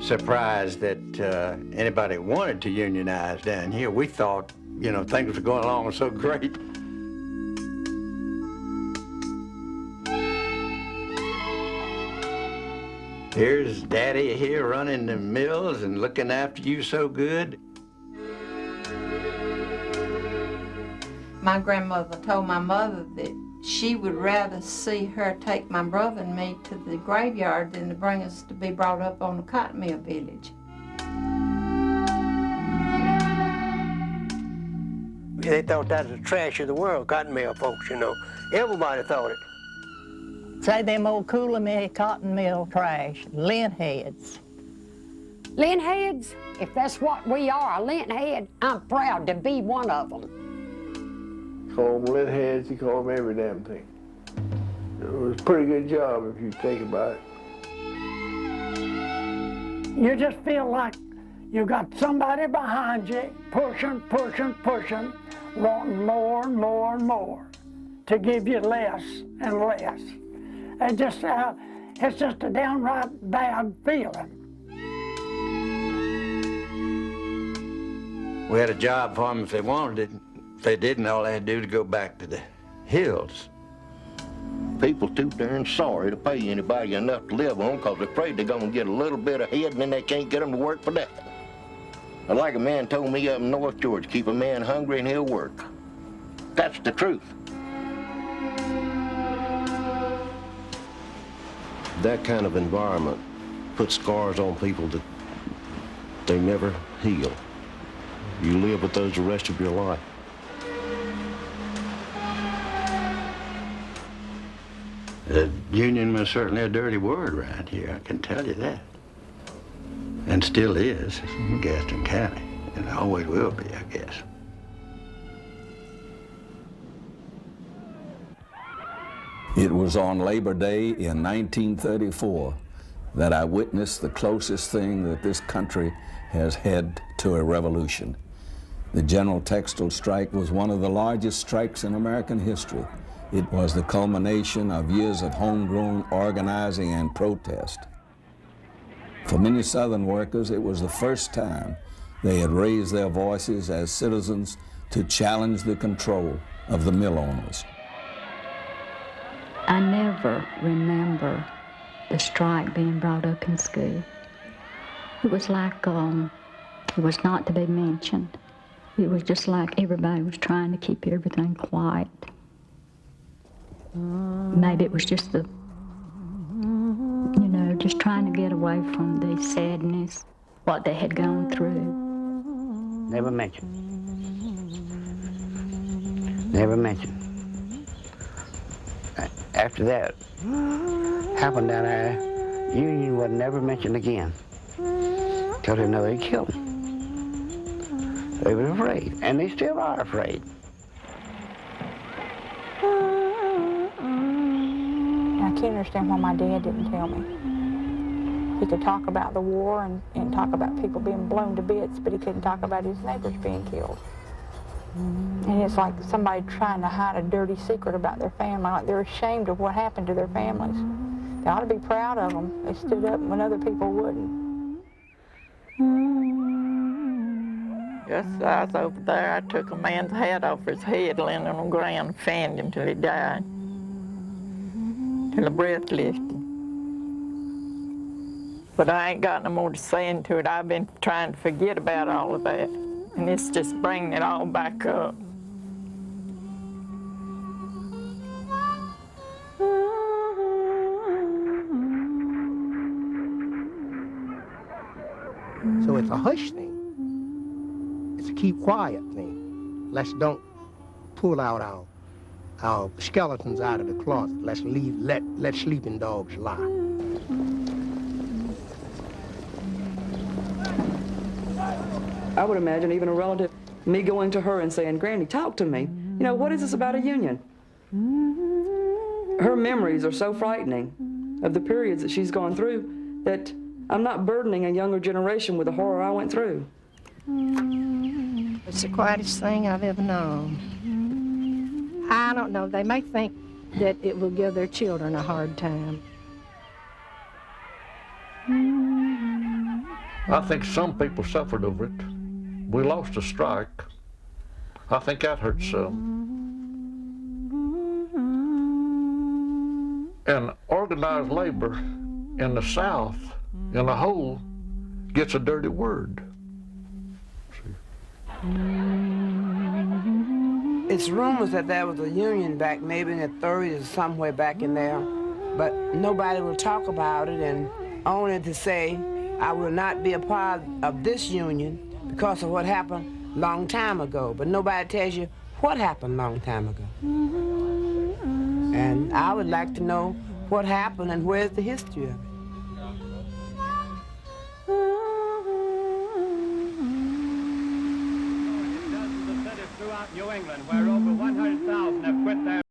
surprised that anybody wanted to unionize down here. We thought, you know, things were going along so great. Here's Daddy here running the mills and looking after you so good. My grandmother told my mother that she would rather see her take my brother and me to the graveyard than to bring us to be brought up on the cotton mill village. They thought that was the trash of the world, cotton mill folks, you know. Everybody thought it. Say them old cooler mill, cotton mill trash, lint heads. Lint heads? If that's what we are, a lint head, I'm proud to be one of them. Call them lint heads, you call them every damn thing. It was a pretty good job if you think about it. You just feel like you got somebody behind you, pushing, wanting more and more and more to give you less and less. It's just a downright bad feeling. We had a job for them if they wanted it. If they didn't, all they had to do was go back to the hills. People too darn sorry to pay anybody enough to live on because they're afraid they're going to get a little bit ahead and then they can't get them to work for nothing. But like a man told me up in North Georgia, keep a man hungry and he'll work. That's the truth. That kind of environment puts scars on people that they never heal. You live with those the rest of your life. The union was certainly a dirty word around here, I can tell you that. And still is in Gaston County, and always will be, I guess. It was on Labor Day in 1934 that I witnessed the closest thing that this country has had to a revolution. The General Textile Strike was one of the largest strikes in American history. It was the culmination of years of homegrown organizing and protest. For many Southern workers, it was the first time they had raised their voices as citizens to challenge the control of the mill owners. I never remember the strike being brought up in school. It was like it was not to be mentioned. It was just like everybody was trying to keep everything quiet. Maybe it was just just trying to get away from the sadness, what they had gone through. Never mentioned. Never mentioned. After that happened down there, union was never mentioned again. Till they know they killed him. They were afraid, and they still are afraid. I can't understand why my dad didn't tell me. He could talk about the war and talk about people being blown to bits, but he couldn't talk about his neighbors being killed. And it's like somebody trying to hide a dirty secret about their family, like they're ashamed of what happened to their families. They ought to be proud of them. They stood up when other people wouldn't. Yes, I was over there. I took a man's hat off his head, laying on the ground, and fanned him till he died, till the breath lifted. But I ain't got no more to say into it. I've been trying to forget about all of that, and it's just bringing it all back up. So it's a hush thing. It's a keep quiet thing. Let's don't pull out our skeletons out of the closet. Let's let sleeping dogs lie. I would imagine even a relative, me going to her and saying, "Granny, talk to me. You know, what is this about a union?" Her memories are so frightening of the periods that she's gone through that I'm not burdening a younger generation with the horror I went through. It's the quietest thing I've ever known. I don't know, they may think that it will give their children a hard time. I think some people suffered over it. We lost a strike. I think that hurt some. And organized labor in the South, in the whole, gets a dirty word. It's rumors that there was a union back maybe in the 30s or somewhere back in there, but nobody will talk about it, and only to say, I will not be a part of this union because of what happened long time ago. But nobody tells you what happened long time ago. And I would like to know what happened and where's the history of it. Throughout New England, where over 100,000 have quit their